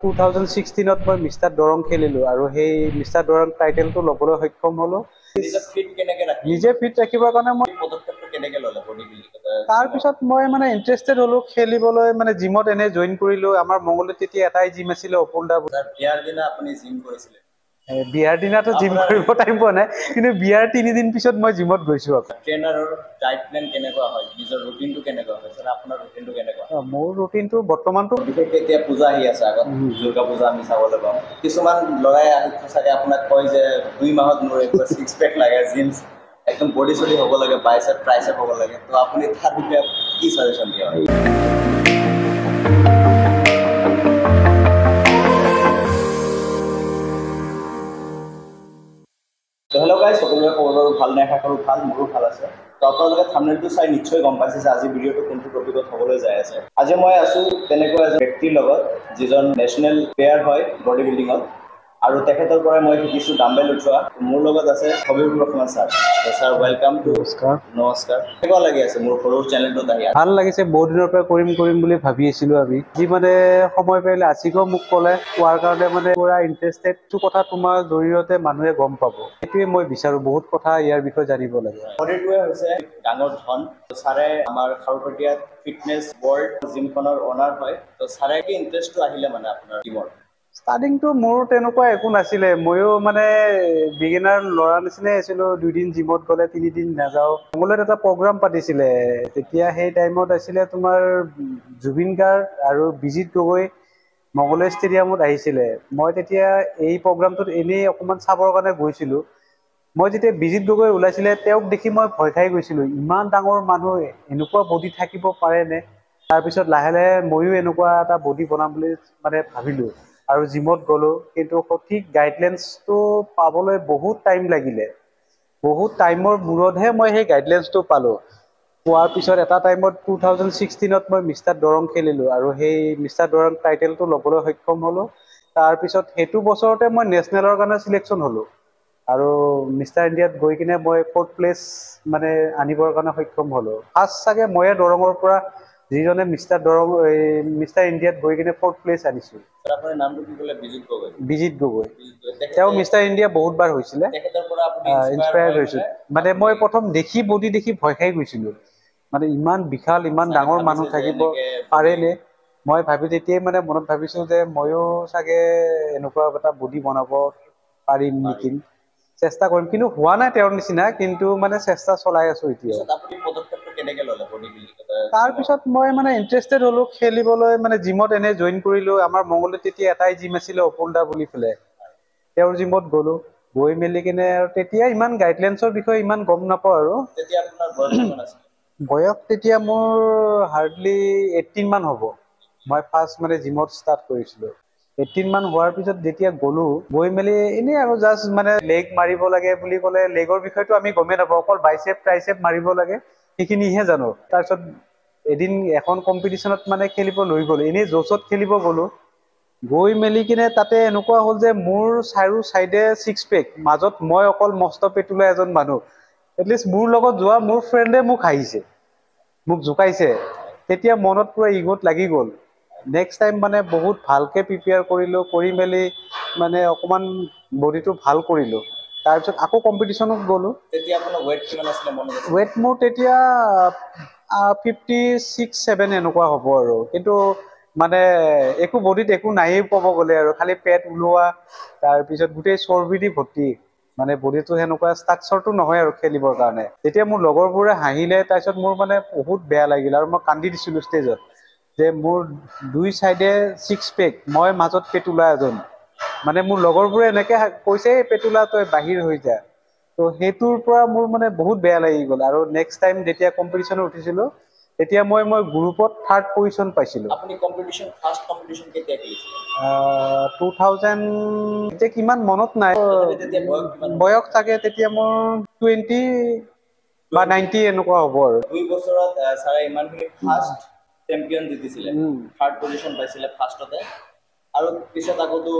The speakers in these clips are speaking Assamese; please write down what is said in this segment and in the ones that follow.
2016 মই মিষ্টাৰ দৰং খেলিলো আৰু সেই মিষ্টাৰ দৰং টাইটেলটো ল'বলৈ সক্ষম হলো। নিজে ফিট ৰাখিবৰ কাৰণে মই তাৰপিছত মই মানে ইণ্টাৰেষ্টেড হলো খেলিবলৈ, মানে জিমত এনে জইন কৰিলো। আমাৰ মংগলদৈত তেতিয়া এটাই জিম আছিলে, অপুল দা। বিয়াৰ দিনা আপুনি জিম কৰিছিলে? বিয়াৰ দিনাটো জিম কৰিব টাইম পোৱা নাই, কিন্তু বিয়াৰ 3 দিন পিছত মই জিমত গৈছো। ট্ৰেইনাৰৰ ডায়েট প্লেন কেনেকুৱা হয়, নিজৰ ৰুটিনটো কেনেকুৱা হয়, স্যাৰ আপোনাৰ ৰুটিনটো কেনেকুৱা? মোৰ ৰুটিনটো বৰ্তমানটো বিশেষকৈ এতিয়া পূজা আহি আছে, আগত দুৰ্গা পূজা আমি চাবলৈ পাম। কিছুমান ল'ৰাই আহি চাগে আপোনাক কয় যে 2 মাহত মোৰ একদম 6 পেক লাগে, জিন্স একদম বডি চডি হ'ব লাগে, বাইচেপ ট্ৰাইচেপ হ'ব লাগে। তো আপুনি তাৰ বিষয়ে কি ছাজেশ্যন দিয়ে? হেল্ল' গাইজ, সকলোৰে খবৰ ভাল নে? আশা কৰোঁ ভাল, মোৰো ভাল আছে। তো আপোনালোকে থাম্বনেইলটো চাই নিশ্চয় গম পাইছে যে আজি ভিডিঅ'টো কোনটো টপিকত হ'বলৈ যাই আছে। আজি মই আছোঁ তেনেকুৱা এজন ব্যক্তিৰ লগত যিজন নেশ্যনেল প্লেয়াৰ হয় বডি বিল্ডিঙত, আৰু তেখেতৰ পৰাই মই শিকিছোঁ ডাম্বেল উঠোৱা। মোৰ লগত আছে Habibur Rahman sir. Sir welcome to. নমস্কাৰ। কেনেকুৱা লাগি আছে মোৰ সৰু চেনেলটোত আহি? ভাল লাগিছে, বহুত দিনৰ পৰা কৰিম বুলি ভাবি আছিলো আমি। যি মানে সময় পাইলে আছিকো মোক ক'লে, কোৱাৰ কাৰণে মানে পুৰা ইণ্টাৰেষ্টেড। কথা তোমাৰ জৰিয়তে মানুহে গম পাব, সেইটোৱে মই বিচাৰো। বহুত কথা ইয়াৰ বিষয়ে জানিব লাগে। বডিটোৱে হৈছে ডাঙৰ ধন। ছাৰে আমাৰ খাৰুপেটীয়াত ফিটনেছ ৱৰ্ল্ড জিমখনৰ অনাৰ হয়। তো ছাৰে কি ইণ্টাৰেষ্টটো আহিলে মানে আপোনাৰ জিমৰ? ষ্টাৰ্টিংটো মোৰ তেনেকুৱা একো নাছিলে, ময়ো মানে বিগিনাৰ ল'ৰা নিচিনাই আছিলো। 2 দিন জিমত গ'লে 3 দিন নাযাওঁ। মংগলদৈত এটা প্ৰগ্ৰাম পাতিছিলে, তেতিয়া সেই টাইমত আছিলে তোমাৰ জুবিন গাৰ্গ আৰু বিজিত গগৈ মংগলদৈ ষ্টেডিয়ামত আহিছিলে। মই তেতিয়া এই প্ৰগ্ৰামটোত এনেই অকণমান চাবৰ কাৰণে গৈছিলো। মই যেতিয়া বিজিত গগৈ ওলাইছিলে, তেওঁক দেখি মই ভয় খাই গৈছিলো। ইমান ডাঙৰ মানুহ, এনেকুৱা বডি থাকিব পাৰেনে? তাৰপিছত লাহে লাহে ময়ো এনেকুৱা এটা বডি বনাম বুলি মানে ভাবিলো আৰু জিমত গ'লো। কিন্তু সঠিক গাইডলাইন্সটো পাবলৈ বহুত টাইম লাগিলে। বহুত টাইমৰ মূৰতহে মই সেই গাইডলাইন্সটো পালো। পোৱাৰ পিছত এটা টাইমত 2016 মই মিষ্টাৰ দৰং খেলিলো আৰু সেই মিষ্টাৰ দৰং টাইটেলটো ল'বলৈ সক্ষম হলো। তাৰপিছত সেইটো বছৰতে মই নেশ্যনেলৰ কাৰণে চিলেকশ্যন হলো আৰু মিষ্টাৰ ইণ্ডিয়াত গৈ কিনে মই 4th প্লেচ মানে আনিবৰ কাৰণে সক্ষম হলো। ফাৰ্ষ্ট চাগে ময়ে দৰঙৰ পৰা যিজনে মিষ্টাৰ ইণ্ডিয়াত গৈ কিনে 4th প্লেচ আনিছিল। আপোনাৰ নামটো কি ক'লে? বিজিত গগৈ। বিজিত গগৈ। তেওঁ মিষ্টাৰ ইণ্ডিয়া বহুত বাৰ হৈছিলে। তেখেতৰ পৰা আপুনি ইনস্পায়াৰ্ড হৈছিল। মানে মই প্ৰথম বডি দেখি ভয় খাই গৈছিলো। মানে ইমান বিশাল, ইমান ডাঙৰ মানুহ থাকিব পাৰেনে? মই তেতিয়াই মানে মনত ভাবিছো যে ময়ো চাগে এনেকুৱা এটা বডি বনাব পাৰিম নেকি, চেষ্টা কৰিম। কিন্তু হোৱা নাই তেওঁৰ নিচিনা, কিন্তু মানে চেষ্টা চলাই আছো এতিয়াও। তাৰপিছত মই মানে ইণ্টাৰেষ্টেড হলো খেলিবলৈ, মানে জিমত এনে জইন কৰিলো। আমাৰ মংগলদৈত তেতিয়া এটাই জিম আছিলে, অপুল দা বুলি পেলাই। তেওঁৰ জিমত গ'লো, গৈ মেলি কিনে আৰু তেতিয়া ইমান গাইডলাইন্সৰ বিষয়ে ইমান গম নাপাওঁ আৰু। তেতিয়া আপোনাৰ বয়স কিমান আছিল? বয়স তেতিয়া মোৰ হাৰ্ডলি 18 মান হ'ব। মই ফাৰ্ষ্ট মানে জিমত ষ্টাৰ্ট কৰিছিলো। 18 মান হোৱাৰ পিছত যেতিয়া গৈ মেলি এনেই আৰু জাষ্ট মানে লেগ মাৰিব লাগে বুলি ক'লে, লেগৰ বিষয়টো আমি গমেই নাপাওঁ। অকল বাইচেপ ট্ৰাইচেপ মাৰিব লাগে, সেইখিনিহে জানো। তাৰপিছত এদিন এখন কম্পিটিশ্যনত মানে খেলিব লৈ গ'লো, এনেই জ'চত খেলিব গ'লো। গৈ মেলি কিনে তাতে এনেকুৱা হ'ল যে মোৰ চাৰিও চাইডে 6 পেক, মাজত মই অকল মস্ত পেটুলা এজন মানুহ। এটলিষ্ট মোৰ লগত যোৱা মোৰ ফ্ৰেণ্ডে মোক হাঁহিছে, মোক জোকাইছে। তেতিয়া মনত পুৰা ইগত লাগি গ'ল। নেক্সট টাইম মানে বহুত ভালকে প্ৰিপেয়াৰ কৰিলো, কৰি মেলি মানে অকমান বডিটো ভাল কৰিলো। তাৰপিছত আকৌ কম্পিটিশ্যনত গ'লো। তেতিয়া আপোনাৰ ৱেট কিমান আছিলে মনত আছে? ৱেট মোৰ তেতিয়া 56-57 এনেকুৱা হ'ব আৰু। কিন্তু মানে একো বডিত একো নায়েই ক'ব গ'লে আৰু, খালি পেট ওলোৱা, তাৰপিছত গোটেই চৰ্বি দি ভৰ্তি। মানে বডিটো সেনেকুৱা ষ্ট্ৰাকচাৰটো নহয় আৰু খেলিবৰ কাৰণে। তেতিয়া মোৰ লগৰবোৰে হাঁহিলে, তাৰপিছত মোৰ মানে বহুত বেয়া লাগিল আৰু মই কান্দি দিছিলো ষ্টেজত, যে মোৰ 2 চাইডে 6 পেক, মই মাজত পেটুলা এজন। মানে মোৰ লগৰবোৰে এনেকে কৈছে, পেটুলা তই বাহিৰ হৈ যা। তো সেইটোৰ পৰা মোৰ মানে বহুত বেয়া লাগি গ'ল। আৰু নেক্সট টাইম যেতিয়া কম্পিটিশ্যনত উঠিছিলো, তেতিয়া মই গ্ৰুপত 3rd পজিশ্যন পাইছিলো। আপুনি ফাৰ্ষ্ট কম্পিটিশ্যন কেতিয়া খেলিছিল? 2000 এতিয়া কিমান মনত নাই। বয়স থাকে তেতিয়া মোৰ 20 বা 90 এনেকুৱা হ'ব আৰু। 2 বছৰত ছাৰে ইমানখিনি ফাৰ্ষ্ট চেম্পিয়ন জিতিছিলে, 3rd পজিশ্যন পাইছিলে ফাৰ্ষ্টতে। আৰু পিছত আকৌতো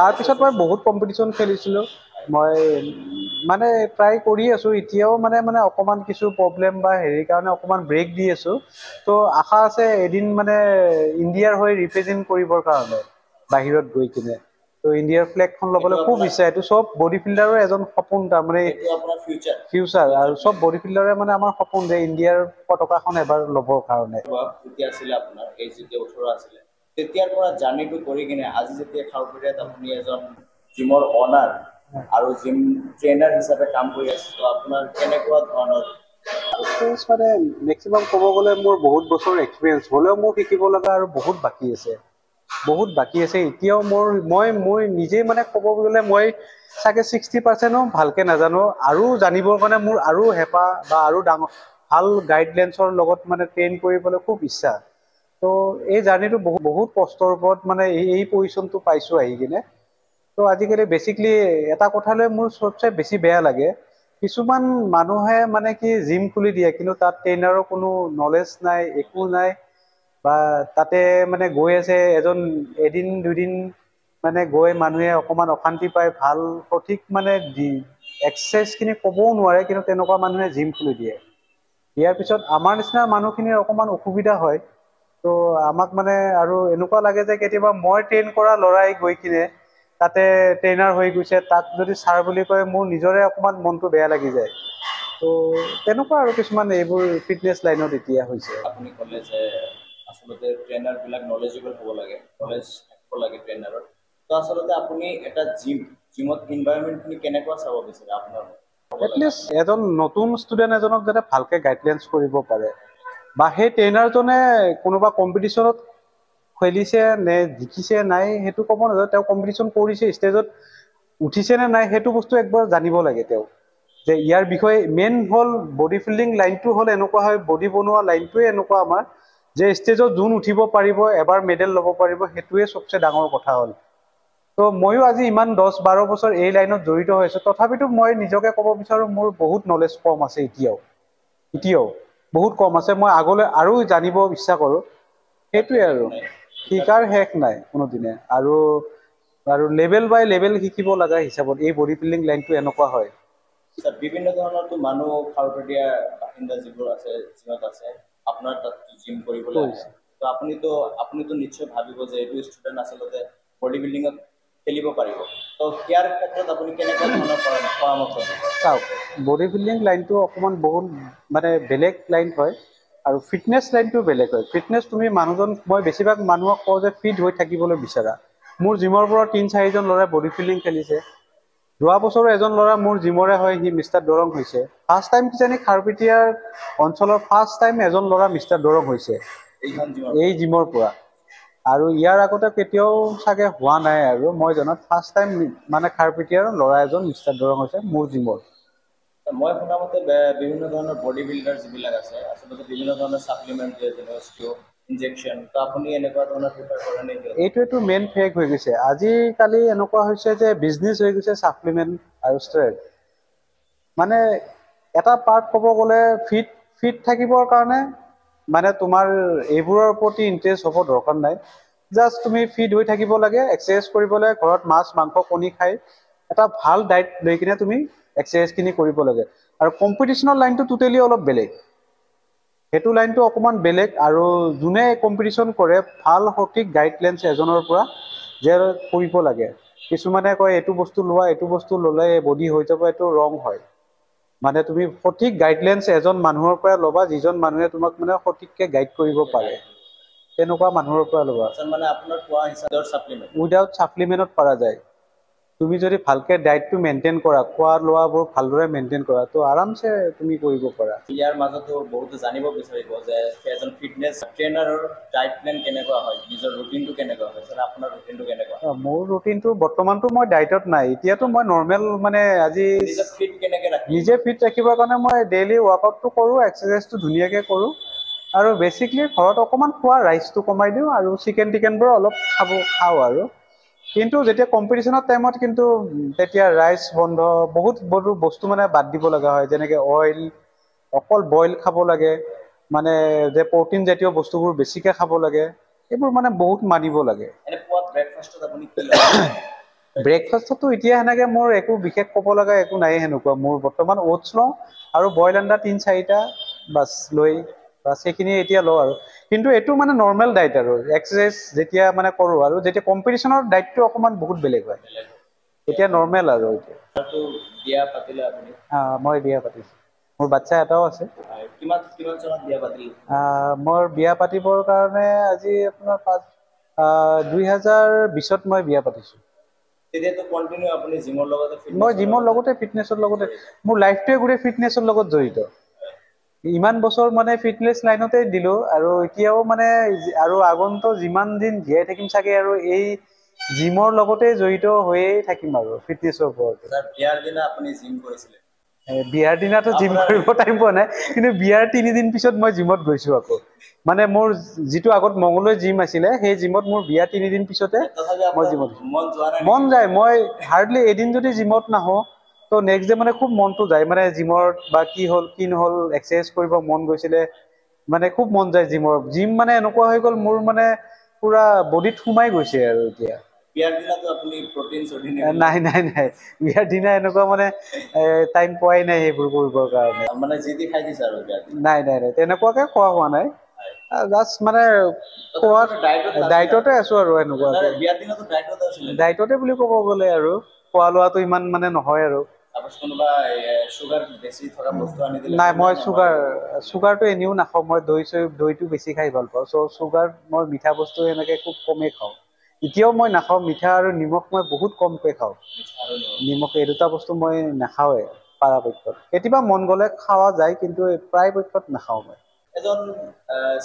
তাৰপিছত মই বহুত কম্পিটিশ্যন খেলিছিলোঁ। মই মানে ট্ৰাই কৰি আছোঁ এতিয়াও, মানে অকণমান কিছু প্ৰব্লেম বা হেৰিৰ কাৰণে অকণমান ব্ৰেক দি আছোঁ। তো আশা আছে এদিন মানে ইণ্ডিয়াৰ হৈ ৰিপ্ৰেজেণ্ট কৰিবৰ কাৰণে। বাহিৰত গৈ কিনে তো ইণ্ডিয়াৰ ফ্লেগখন ল'বলৈ খুব ইচ্ছা এইটো চব বডি ফিল্ডাৰৰ এজন সপোন তাৰমানে ফিউচাৰ আৰু চব বডি ফিল্ডাৰে মানে আমাৰ সপোন যে ইণ্ডিয়াৰ পতাকাখন এবাৰ ল'বৰ কাৰণে যেতিয়া আছিলে আপোনাৰ এই যেতিয়া 18 আছিলে তেতিয়াৰ পৰা জাৰ্নিটো কৰি কিনে আজি যেতিয়া খাৰুপেটীয়াত আপুনি এজন জিমৰ অনাৰ আৰু জিম ট্ৰেইনাৰ হিচাপে কাম কৰি আছে তো আপোনাৰ কেনেকুৱা ধৰণৰ এক্সপিৰিয়েঞ্চ মানে মেক্সিমাম ক'ব গ'লে মোৰ বহুত বছৰ এক্সপিৰিয়েঞ্চ হ'লেও মোৰ শিকিব লগা আৰু বহুত বাকী আছে এতিয়াও মই নিজেই মানে ক'ব গ'লে মই চাগে 60%ও ভালকে নাজানো আৰু জানিবৰ কাৰণে মোৰ আৰু হেঁপাহ বা আৰু ডাঙৰ ভাল গাইডলাইনছৰ লগত মানে ট্ৰেইন কৰিবলৈ খুব ইচ্ছা তো এই জাৰ্নিটো বহুত কষ্টৰ ওপৰত মানে এই পজিশ্যনটো পাইছোঁ আহি কিনে তো আজিকালি বেছিকলি এটা কথালৈ মোৰ চবচে বেছি বেয়া লাগে কিছুমান মানুহে মানে কি জিম খুলি দিয়ে কিন্তু তাত ট্ৰেইনাৰৰ কোনো নলেজ নাই একো নাই বা তাতে মানে গৈ আছে এদিন দুদিন মানে গৈ মানুহে অকণমান অশান্তি পায় ভাল সঠিক মানে এক্সাৰচাইজখিনি ক'বও নোৱাৰে কিন্তু তেনেকুৱা মানুহে জিম খুলি দিয়ে ইয়াৰ পিছত আমাৰ নিচিনা মানুহখিনিৰ অকণমান অসুবিধা হয় তো আমাক মানে আৰু এনেকুৱা লাগে যে কেতিয়াবা মই ট্ৰেইন কৰা ল'ৰাই গৈ কিনে তাতে ট্ৰেইনাৰ হৈ গৈছে তাক যদি ছাৰ বুলি কয় মোৰ নিজৰে অকণমান মনটো বেয়া লাগি যায় তো তেনেকুৱা আৰু কিছুমান এইবোৰ ফিটনেছ লাইনত এতিয়া হৈছে আপুনি ক'লে যে আচলতে ট্ৰেইনাৰবিলাক নলেজেবল হ'ব লাগে নলেজ থাকিব লাগে ট্ৰেইনাৰৰ তো আচলতে আপুনি এটা জিমত ইনভাইৰনমেণ্টখিনি কেনেকুৱা চাব বিচাৰে আপোনাৰ এটলিষ্ট এজন নতুন ষ্টুডেণ্ট এজনক যাতে ভালকৈ গাইডলাইনছ কৰিব পাৰে বা সেই ট্ৰেইনাৰজনে কোনোবা কম্পিটিশ্যনত খেলিছে নে জিকিছে নাই সেইটো ক'ব নাযায় তেওঁ কম্পিটিশ্যন কৰিছে ষ্টেজত উঠিছে নে নাই সেইটো বস্তু একবাৰ জানিব লাগে তেওঁ যে ইয়াৰ বিষয়ে মেইন হ'ল বডি বিল্ডিং লাইনটো হ'ল এনেকুৱা হয় বডি বনোৱা লাইনটোৱে এনেকুৱা আমাৰ যে ষ্টেজত যোন উঠিব পাৰিব এবাৰ মেডেল ল'ব পাৰিব সেইটোৱে চবচে ডাঙৰ কথা হ'ল তো ময়ো আজি ইমান 10-12 বছৰ এই লাইনত জড়িত হৈ আছোঁ তথাপিতো মই নিজকে ক'ব বিচাৰোঁ মোৰ বহুত নলেজ কম আছে এতিয়াও বহুত কম আছে মই আগলৈ আৰু জানিব ইচ্ছা কৰোঁ সেইটোৱে আৰু শিকাৰ শেষ নাই কোনোদিনে আৰু লেভেল বাই লেভেল শিকিব লগা হিচাপত এই বডি বিল্ডিং লাইনটো এনেকুৱা হয় বিভিন্ন ধৰণৰতো মানুহ খাৰুপেটীয়া বাসিন্দা যিবোৰ আছে জিমত আছে আপোনাৰ তাত জিম কৰিবলৈ আহে তো আপুনিতো নিশ্চয় ভাবিব যে এইটো ষ্টুডেণ্ট আচলতে বডি বিল্ডিঙত খেলিব পাৰিব তো ইয়াৰ ক্ষেত্ৰত আপুনি কেনেকুৱা ধৰণৰ পৰামৰ্শ চাওক বডি বিল্ডিং লাইনটো অকণমান বহুত মানে বেলেগ লাইন হয় আৰু ফিটনেছ লাইনটো বেলেগ হয় ফিটনেছ তুমি মানুহজন মই বেছিভাগ মানুহক কওঁ যে ফিট হৈ থাকিবলৈ বিচাৰা মোৰ জিমৰ পৰা 3-4জন ল'ৰাই বডি বিল্ডিং খেলিছে যোৱা বছৰো এজন ল'ৰা মোৰ জিমৰে হয় সি মিষ্টাৰ দৰং হৈছে ফাৰ্ষ্ট টাইম কিজানি খাৰুপেটীয়াৰ অঞ্চলৰ ফাৰ্ষ্ট টাইম এজন ল'ৰা মিষ্টাৰ দৰং হৈছে এই জিমৰ পৰা আৰু ইয়াৰ আগতে কেতিয়াও চাগে হোৱা নাই আৰু মই জনাত ফাৰ্ষ্ট টাইম মানে খাৰুপেটীয়াৰ ল'ৰা এজন মিষ্টাৰ দৰং হৈছে মোৰ জিমৰ মই শুনা মতে বিভিন্ন ধৰণৰ বডি বিল্ডাৰ যিবিলাক আছে আচলতে বিভিন্ন ধৰণৰ ছাপ্লিমেণ্ট দিয়ে যেনে ইনজেকশ্যন তো আপুনি এনেকুৱা ধৰণৰ প্ৰিফাৰ কৰে নে এইটোৱেতো মেইন ফেক হৈ গৈছে আজিকালি এনেকুৱা হৈছে যে বিজনেছ হৈ গৈছে ছাপ্লিমেণ্ট আৰু ষ্টেৰইড মানে এটা পাৰ্ট ক'ব গ'লে ফিট থাকিবৰ কাৰণে মানে তোমাৰ এইবোৰৰ প্ৰতি ইণ্টাৰেষ্ট হ'ব দৰকাৰ নাই জাষ্ট তুমি ফিট হৈ থাকিব লাগে এক্সাৰচাইজ কৰিব লাগে ঘৰত মাছ মাংস কণী খাই এটা ভাল ডায়েট লৈ কিনে তুমি এক্সাৰচাইজখিনি কৰিব লাগে আৰু কম্পিটিশ্যনৰ লাইনটো টোটেলি অলপ বেলেগ সেইটো লাইনটো অকণমান বেলেগ আৰু যোনে কম্পিটিশ্যন কৰে ভাল সঠিক গাইডলাইনছ এজনৰ পৰা যে কৰিব লাগে কিছুমানে কয় এইটো বস্তু লোৱা এইটো বস্তু ল'লে বডি হৈ যাব এইটো ৰং হয় মানে তুমি সঠিক গাইডলাইনছ এজন মানুহৰ পৰা ল'বা যিজন মানুহে তোমাক মানে সঠিককৈ গাইড কৰিব পাৰে তেনেকুৱা মানুহৰ পৰা ল'বা মানে আপোনাৰ কোৱা হিচাপে ছাপ্লিমেণ্ট উইদাউট ছাপ্লিমেণ্টত পৰা যায় তুমি যদি ভালকৈ ডায়েটটো মেইনটেইন কৰা খোৱা লোৱাবোৰ ভালদৰে মেইনটেইন কৰা তো আৰামছে তুমি কৰিব পাৰা ইয়াৰ মাজতো বহুতে জানিব বিচাৰিব যে এজন ফিটনেছ ট্ৰেইনাৰৰ ডায়েট প্লেন কেনেকুৱা হয় নিজৰ ৰুটিনটো কেনেকুৱা হয় আপোনাৰ ৰুটিনটো কেনেকুৱা মোৰ ৰুটিনটো বৰ্তমানতো মই ডায়েটত নাই এতিয়াতো মই নৰ্মেল মানে আজি ফিট কেনেকৈ নিজে ফিট ৰাখিবৰ কাৰণে মই ডেইলি ৱৰ্কআউটটো কৰোঁ এক্সাৰচাইজটো ধুনীয়াকৈ কৰোঁ আৰু বেছিকলি ঘৰত অকণমান খোৱা ৰাইচটো কমাই দিওঁ আৰু চিকেনবোৰ অলপ খাওঁ আৰু কিন্তু যেতিয়া কম্পিটিশ্যনৰ টাইমত কিন্তু তেতিয়া ৰাইচ বন্ধ বহুত বস্তু মানে বাদ দিব লগা হয় যেনেকৈ অইল অকল বইল খাব লাগে মানে যে প্ৰটিন জাতীয় বস্তুবোৰ বেছিকৈ খাব লাগে এইবোৰ মানে বহুত মানিব লাগে ব্ৰেকফাষ্টতো এতিয়া সেনেকৈ মোৰ একো বিশেষ ক'ব লগা একো নাই সেনেকুৱা মোৰ বৰ্তমান অ'টছ লওঁ আৰু বইল আণ্ডা 3-4টা বাছ লৈ বাছ সেইখিনি এতিয়া লওঁ আৰু কিন্তু এইটো মানে নৰ্মেল ডাইট আৰু এক্সাৰচাইজ যেতিয়া মানে কৰোঁ আৰু যেতিয়া কম্পিটিশ্যনৰ ডাইটটো অকণমান বহুত বেলেগ হয় এতিয়া নৰ্মেল আৰু এতিয়া বিয়া পাতিলে আপুনি মই বিয়া পাতিছোঁ মোৰ বাচ্ছা এটাও আছে কিমান কিমান চনত বিয়া পাতিলে মোৰ বিয়া পাতিবৰ কাৰণে আজি আপোনাৰ 2020ত মই বিয়া পাতিছোঁ তেতিয়াতো কন্টিনিউ আপুনি জিমৰ লগতে মই জিমৰ লগতে ফিটনেছৰ লগতে মোৰ লাইফটোৱে গোটেই ফিটনেছৰ লগত জড়িত ইমান বছৰ মানে ফিটনেছ লাইনতে দিলোঁ আৰু এতিয়াও মানে আৰু আগন্তুক যিমান দিন জীয়াই থাকিম চাগে আৰু এই জিমৰ লগতে জড়িত হৈয়ে থাকিম আৰু ফিটনেছৰ ওপৰত বিয়াৰ দিনা আপুনি জিম কৰিছিলে বিয়াৰ দিনাতো জিম কৰিব টাইম পোৱা নাই কিন্তু বিয়াৰ 3 দিন পিছত মই জিমত গৈছোঁ আকৌ মানে মোৰ যিটো আগত মংগলদৈ জিম আছিলে সেই জিমত মোৰ বিয়া 3 দিন পিছতে মই জিমত মন যায় মই হাৰ্ডলি এদিন যদি জিমত নাহোঁ তো নেক্সট ডে মানে খুব মনটো যায় মানে জিমত বা কি হ'ল কি নহ'ল এক্সাৰচাইজ কৰিব মন গৈছিলে মানে খুব মন যায় জিম মানে এনেকুৱা হৈ গ'ল মোৰ মানে পুৰা বডিত সোমাই গৈছে আৰু এতিয়া বিয়াৰ দিনাতো আপুনি প্ৰটিন চটিন নাই বিয়াৰ দিনা এনেকুৱা মানে টাইম পোৱাই নাই সেইবোৰ কৰিবৰ কাৰণে মানে যি টি খাই দিছে আৰু নাই তেনেকুৱাকে খোৱা হোৱা নাই জাষ্ট মানে খোৱাত ডাইটতে আছো আৰু এনেকুৱা ডাইটতে বুলি ক'ব গ'লে আৰু খোৱা লোৱাটো ইমান মানে নহয় আৰু নাই মই চুগাৰটো এনেও নাখাওঁ মই দৈটো বেছি খাই ভাল পাওঁ চ' চুগাৰ মই মিঠা বস্তু এনেকৈ খুব কমেই খাওঁ এতিয়াও মই নাখাওঁ মিঠা আৰু নিমখ মই বহুত কমকৈ খাওঁ নিমখ এই দুটা বস্তু মই নাখাওঁৱে পৰাপক্ষত কেতিয়াবা মন গ'লে খোৱা যায় কিন্তু প্ৰায়পক্ষত নাখাওঁ মই এজন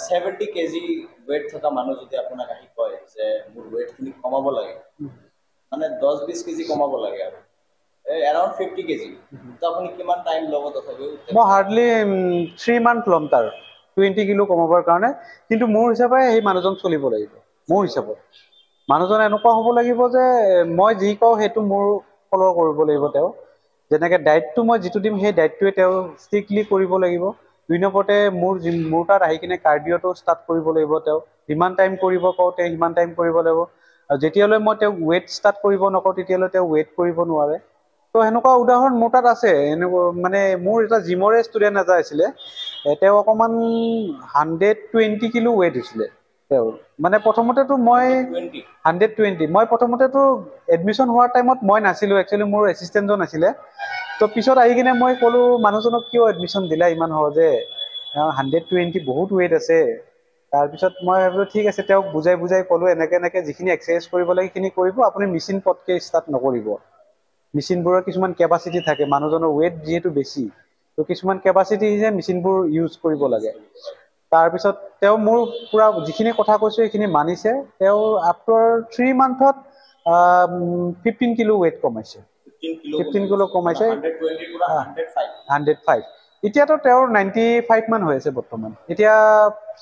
70 কেজি ৱেইট থকা মানুহ যদি আপোনাক আহি কয় যে মোৰ ৱেইটখিনি কমাব লাগে মানে 10-20 কেজি কমাব লাগে আৰু এৰাউণ্ড 50 কেজি তো আপুনি কিমান টাইম ল'ব তথাপিও মই হাৰ্ডলি 3 মান্থ ল'ম তাৰ 20 কিলো কমাবৰ কাৰণে কিন্তু মোৰ হিচাপে সেই মানুহজন চলিব লাগিব মোৰ হিচাপত মানুহজন এনেকুৱা হ'ব লাগিব যে মই যি কওঁ সেইটো মোৰ ফ'ল' কৰিব লাগিব তেওঁ যেনেকৈ ডাইটটো মই যিটো দিম সেই ডাইটটোৱে তেওঁ ষ্ট্ৰিক্টলি কৰিব লাগিব 2 নম্বৰতে মোৰ তাত আহি কিনে কাৰ্ডিঅ'টো ষ্টাৰ্ট কৰিব লাগিব তেওঁ যিমান টাইম কৰিব কওঁ তেওঁ সিমান টাইম কৰিব লাগিব আৰু যেতিয়ালৈ মই তেওঁক ৱেইট ষ্টাৰ্ট কৰিব নকওঁ তেতিয়ালৈ তেওঁ ৱেইট কৰিব নোৱাৰে তো সেনেকুৱা উদাহৰণ মোৰ তাত আছে এনেকুৱা মানে মোৰ এটা জিমৰে ষ্টুডেণ্ট এটা আছিলে তেওঁ অকণমান 120 কিলো ৱেইট হৈছিলে তেওঁৰ মানে প্ৰথমতেতো মই 120 মই প্ৰথমতেতো এডমিশ্যন হোৱাৰ টাইমত মই নাছিলোঁ একচুৱেলি মোৰ এছিষ্টেণ্টজন আছিলে তো পিছত আহি কিনে মই ক'লোঁ মানুহজনক কিয় এডমিশ্যন দিলা ইমান সহজে 120 বহুত ৱেইট আছে তাৰপিছত মই ভাবিলোঁ ঠিক আছে তেওঁক বুজাই ক'লোঁ এনেকৈ যিখিনি এক্সাৰচাইজ কৰিব লাগে সেইখিনি কৰিব আপুনি মেচিন পটকৈ ষ্টাৰ্ট নকৰিব মেচিনবোৰৰ কিছুমান কেপাচিটি থাকে মানুহজনৰ ৱেইট যিহেতু বেছি তো কিছুমান কেপাচিটি যে মেচিনবোৰ ইউজ কৰিব লাগে তাৰপিছত তেওঁ মোৰ পূৰা যিখিনি কথা কৈছোঁ সেইখিনি মানিছে তেওঁ আফটাৰ 3 মান্থত 15 কিলো ৱেইট কমাইছে 15 কিলো কমাইছে 105 এতিয়াতো তেওঁৰ 95 মান হৈ আছে বৰ্তমান এতিয়া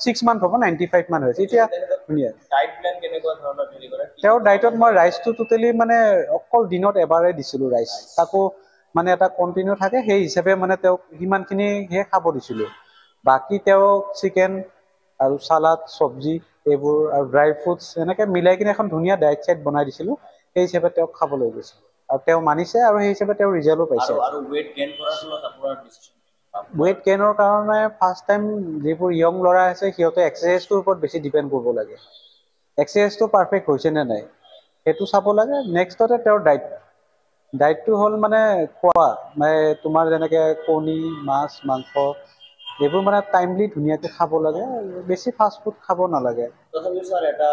6 মান্থ হ'ব 95 মান হৈছে এতিয়া ধুনীয়া তেওঁৰ ডাইটত মই ৰাইচটো টোটেলি মানে অকল দিনত এবাৰে দিছিলোঁ ৰাইচ তাকো মানে এটা কণ্টিনিউ থাকে সেই হিচাপে মানে তেওঁক সিমানখিনিহে খাব দিছিলোঁ বাকী তেওঁক চিকেন আৰু চালাড চব্জি এইবোৰ আৰু ড্ৰাই ফ্ৰুটছ এনেকৈ মিলাই কিনে এখন ধুনীয়া ডাইট চাইট বনাই দিছিলোঁ সেই হিচাপে তেওঁক খাবলৈ গৈছিলোঁ আৰু তেওঁ মানিছে আৰু সেই হিচাপে তেওঁ ৰিজাল্টো পাইছে ৱেইট গেইনৰ কাৰণে ফাৰ্ষ্ট টাইম যিবোৰ য়ং ল'ৰা আছে সিহঁতে এক্সাৰচাইজটোৰ ওপৰত বেছি ডিপেণ্ড কৰিব লাগে এক্সাৰচাইজটো পাৰফেক্ট হৈছে নে নাই সেইটো চাব লাগে নেক্সটতে তেওঁৰ ডাইটটো হ'ল মানে খোৱা মানে তোমাৰ যেনেকৈ কণী মাছ মাংস এইবোৰ মানে টাইমলি ধুনীয়াকৈ খাব লাগে বেছি ফাষ্ট ফুড খাব নালাগে তথাপিও ছাৰ এটা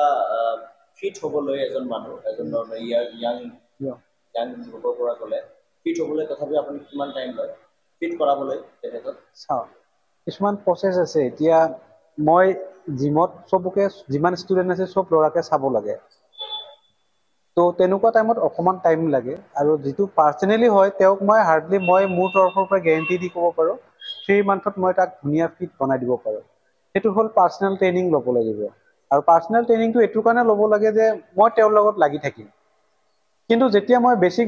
ফিট হ'বলৈ এজন মানুহ ইয়াং গ্ৰুপৰ পৰা গ'লে ফিট হ'বলৈ তথাপিও আপুনি কিমান টাইম লয় ফিট কৰাবলৈ তেখেতক চাওঁ কিছুমান প্ৰচেছ আছে এতিয়া মই জিমত চবকে যিমান ষ্টুডেণ্ট আছে চব ল'ৰাকে চাব লাগে তো তেনেকুৱা টাইমত অকণমান টাইম লাগে আৰু যিটো পাৰ্চনেলি হয় তেওঁক মই হাৰ্ডলি মই মোৰ তৰফৰ পৰা গেৰেণ্টি দি ক'ব পাৰোঁ 3 মান্থত মই তাক ধুনীয়া ফিট বনাই দিব পাৰোঁ সেইটো হ'ল পাৰ্চনেল ট্ৰেইনিং ল'ব লাগিব আৰু পাৰ্চনেল ট্ৰেইনিংটো এইটো কাৰণে ল'ব লাগে যে মই তেওঁৰ লগত লাগি থাকিম কিন্তু যেতিয়া মই বেছিক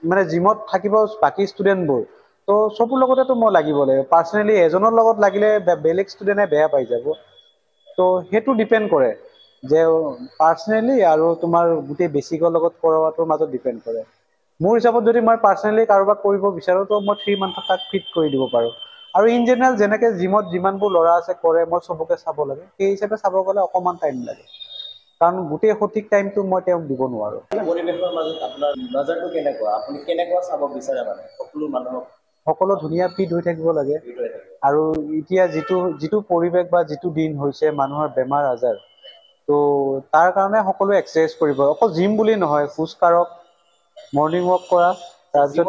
মানে জিমত থাকিব বাকী ষ্টুডেণ্টবোৰ তো চবৰ লগতেতো মই লাগিব লাগিব পাৰ্চনেলি এজনৰ লগত লাগিলে বেলেগ ষ্টুডেণ্টে বেয়া পাই যাব তো সেইটো ডিপেণ্ড কৰে যে পাৰ্চনেলি আৰু তোমাৰ গোটেই বেছিকৰ লগত কৰোৱাটোৰ মাজত ডিপেণ্ড কৰে মোৰ হিচাপত যদি মই পাৰ্চনেলি কাৰোবাক কৰিব বিচাৰোঁ তো মই 3 মান্থত তাক ফিট কৰি দিব পাৰোঁ আৰু ইন জেনেৰেল যেনেকৈ জিমত যিমানবোৰ ল'ৰা আছে কৰে মই চবকে চাব লাগে, সেই হিচাপে চাব গ'লে অকণমান টাইম লাগে, কাৰণ গোটেই সঠিক টাইমটো মই তেওঁক দিব নোৱাৰোঁ। পৰিৱেশৰ মাজত আপোনাৰ নজৰটো কেনেকুৱা, আপুনি কেনেকুৱা চাব বিচাৰে মানে সকলো মানুহক? সকলো ধুনীয়া ফিট হৈ থাকিব লাগে। আৰু এতিয়া যিটো পৰিৱেশ বা যিটো দিন হৈছে মানুহৰ বেমাৰ আজাৰ, তো তাৰ কাৰণে সকলোৱে এক্সাৰচাইজ কৰিব, অকল জিম বুলি নহয়, খোজ কাঢ়ক, মৰ্ণিং ৱাক কৰা, তাৰপিছত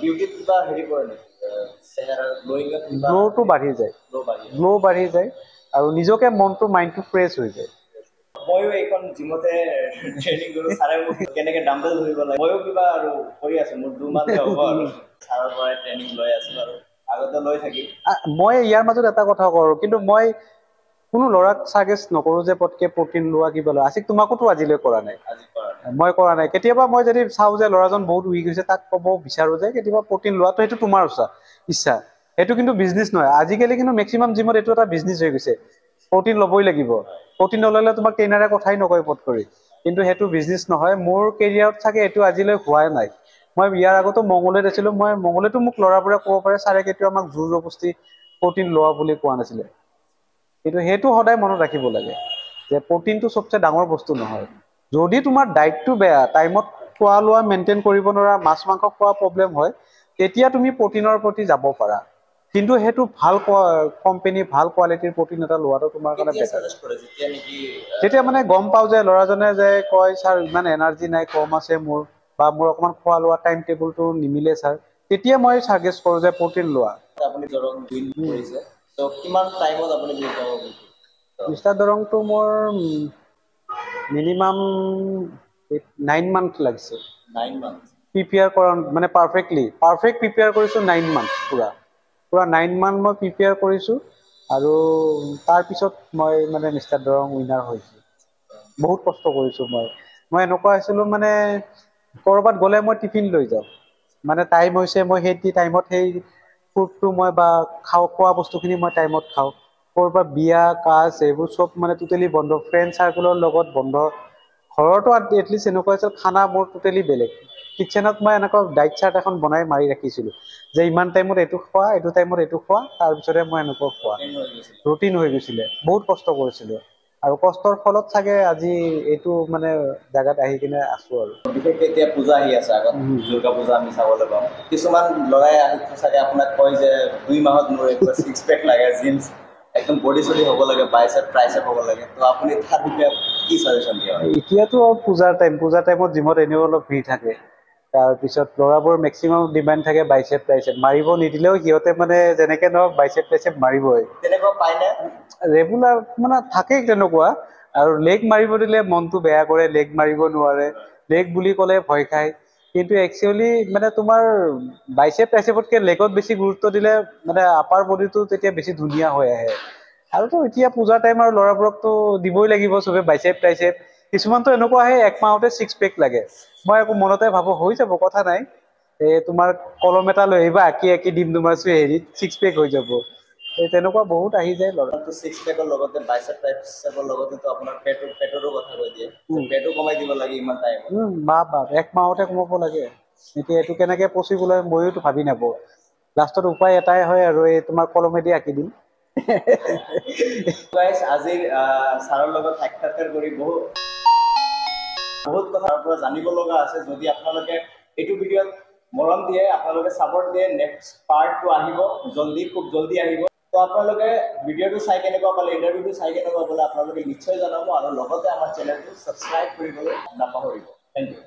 বিউটিত কিবা হেৰি কৰে নেকি, গ্ল'টো বাঢ়ি যায়, গ্ল' বাঢ়ি যায় আৰু নিজকে মনটো মাইণ্ডটো ফ্ৰেছ হৈ যায়। ময়ো এইখন জিমতে ট্ৰেইনিং কৰোঁ, ছাৰে মোক কেনেকে ডাম্বেল ধৰিব লাগে ময়ো কিবা আৰু কৰি আছো, মোৰ 2 মাহ হ'ব আৰু ছাৰৰ পৰাই ট্ৰেইনিং লৈ আছো আৰু আগতে লৈ থাকি। মই ইয়াৰ মাজত এটা কথা কওঁ, কিন্তু মই কোনো ল'ৰাক ছাজেষ্ট নকৰোঁ যে পটকে প্ৰটিন লোৱা কিবা লোৱা, আজি তোমাকোতো আজিলৈ কৰা নাই, মই কৰা নাই। কেতিয়াবা মই যদি চাওঁ যে ল'ৰাজন বহুত উইক হৈছে, তাক ক'ব বিচাৰোঁ যে কেতিয়াবা প্ৰটিন লোৱাটো সেইটো তোমাৰ ইচ্ছা, সেইটো কিন্তু বিজনেছ নহয়। আজিকালি কিন্তু মেক্সিমাম জিমত এইটো এটা বিজনেছ হৈ গৈছে, প্ৰটিন ল'বই লাগিব, প্ৰটিন নল'লে তোমাক ট্ৰেইনাৰে কথাই নকয় পট কৰি, কিন্তু সেইটো বিজনেছ নহয়। মোৰ কেৰিয়াৰত চাগে এইটো আজিলৈ হোৱাই নাই। মই ইয়াৰ আগতো মংগলদৈত আছিলোঁ, মই মংগলদৈতো মোক ল'ৰাবোৰে ক'ব পাৰে ছাৰে কেতিয়াও আমাক জোৰ জবৰদস্তি প্ৰটিন লোৱা বুলি কোৱা নাছিলে, কিন্তু সেইটো সদায় মনত ৰাখিব লাগে যে প্ৰটিনটো চবচে ডাঙৰ বস্তু নহয়। যদি তোমাৰ ডায়েটটো বেয়া, টাইমত খোৱা লোৱা মেইনটেইন কৰিব নোৱাৰা, মাছ মাংস খোৱা প্ৰব্লেম হয়, তেতিয়া তুমি প্ৰটিনৰ প্ৰতি যাব পাৰা, কিন্তু সেইটো ভাল কোম্পানী ভাল কোৱালিটিৰ প্ৰটিন এটা লোৱাটো তোমাৰ কাৰণে বেটাৰ। যেতিয়া মানে গম পাওঁ যে ল'ৰাজনে যে কয় ছাৰ ইমান এনাৰ্জি নাই, কম আছে মোৰ, বা মোৰ অকণমান খোৱা লোৱা টাইম টেবুলটো নিমিলে ছাৰ, তেতিয়া মই ছাজেষ্ট কৰোঁ যে প্ৰটিন লোৱা। আপুনি ধৰক উইন কৰিছে, তো কিমান টাইমত আপুনি মিষ্টাৰ দৰংটো মোৰ মিনিমাম 9 মান্থ লাগিছে। 9 মান্থ প্ৰিপেয়াৰ কৰা, মানে পাৰফেক্ট প্ৰিপেয়াৰ কৰিছোঁ 9 মান্থ, পুৰা 9 মান্থ মই প্ৰিপেয়াৰ কৰিছোঁ, আৰু তাৰপিছত মই মানে মিষ্টাৰ দৰং উইনাৰ হৈছোঁ। বহুত কষ্ট কৰিছোঁ মই এনেকুৱা হৈছিলোঁ মানে ক'ৰবাত গ'লে মই টিফিন লৈ যাওঁ, মানে টাইম হৈছে মই সেই টাইমত সেই ফুডটো মই বা খোৱা বস্তুখিনি মই টাইমত খাওঁ। ক'ৰবাত বিয়া কাজ এইবোৰ চব মানে টোটেলি বন্ধ, ফ্ৰেণ্ড চাৰ্কলৰ লগত বন্ধ, ঘৰতো এটলিষ্ট এনেকুৱা আছিল খানা মোৰ টোটেলি বেলেগ। কিটচেনত মই এনেকুৱা ডাইট চাৰ্ট এখন বনাই মাৰি ৰাখিছিলোঁ যে ইমান টাইমত এইটো খোৱা, এইটো টাইমত এইটো খোৱা, তাৰপিছতে মই এনেকুৱা খোৱা, ৰুটিন হৈ গৈছিলে। বহুত কষ্ট কৰিছিলোঁ, আৰু কষ্টৰ ফলত চাগে আজি এইটো মানে জেগাত আহি কিনে আছোঁ আৰু। বিশেষকৈ এতিয়া পূজা আহি আছে আগত, দুৰ্গা পূজা আমি চাবলৈ পাম। কিছুমান ল'ৰাই আহি চাগে আপোনাক কয় যে 2 মাহত মোৰ একদম 6 পেক লাগে, জিন্স একদম বডি চডি হ'ব লাগে, বাইচেপ ট্ৰাইচেপ হ'ব লাগে, তো আপুনি তাত কি ছাজেশ্যন দিয়ে? এতিয়াতো পূজাৰ টাইমত জিমত এনেও অলপ ভিৰ থাকে, তাৰপিছত ল'ৰাবোৰ মেক্সিমাম ডিমাণ্ড থাকে বাইচেপ ট্ৰাইচেপ, মাৰিব নিদিলেও সিহঁতে মানে যেনেকে নহওক বাইচেপ ট্ৰাইচেপ মাৰিবই। তেনেকুৱা পায়নে? ৰেগুলাৰ মানে থাকেই তেনেকুৱা, আৰু লেগ মাৰিব দিলে মনটো বেয়া কৰে, লেগ মাৰিব নোৱাৰে, লেগ বুলি ক'লে ভয় খায়, কিন্তু একচুৱেলি মানে তোমাৰ বাইচেপ ট্ৰাইচেপতকৈ লেগত বেছি গুৰুত্ব দিলে মানে আপাৰ বডিটো তেতিয়া বেছি ধুনীয়া হৈ আহে। আৰুতো এতিয়া পূজাৰ টাইম আৰু ল'ৰাবোৰকতো দিবই লাগিব চবে বাইচেপ ট্ৰাইচেপ, কিছুমানতো এনেকুৱা আহে 1 মাহতে 6 পেক লাগে। মই আকৌ মনতে ভাবোঁ হৈ যাব কথা নাই, তোমাৰ কলম এটা লৈ আহিবা, আঁকি দিম তোমাৰ হেৰিত 6 পেক হৈ যাব। তেনেকুৱা বহুত আহি যায় ল'ৰা। 6 পেকৰ লগতে বাইচেপ ট্ৰাইচেপৰ লগতেতো আপোনাৰ পেটৰো কথা কৈ দিয়ে, পেটো কমাই দিব লাগে ইমান টাইম। 1 মাহতে কমাব লাগে। এতিয়া এইটো কেনেকে পচিবল হয় ময়োতো ভাবি নাপাওঁ, লাষ্টত উপায় এটাই হয় আৰু এই তোমাৰ কলমেদি আঁকি দিম। আজি ছাৰৰ লগত সাক্ষাৎকাৰ কৰি বহুত কথাৰ পৰা জানিব লগা আছে। যদি আপোনালোকে এইটো ভিডিঅ'ত মৰম দিয়ে, আপোনালোকে ছাপৰ্ট দিয়ে, নেক্সট পাৰ্টটো আহিব খুব জলদি আহিব। তো আপোনালোকে ভিডিঅ'টো চাই কেনেকুৱা পালে, ইণ্টাৰভিউটো চাই কেনেকুৱা পালে আপোনালোকে নিশ্চয় জনাব, আৰু লগতে আমাৰ চেনেলটো ছাবস্ক্ৰাইব কৰিবলৈ নাপাহৰিব। Thank U.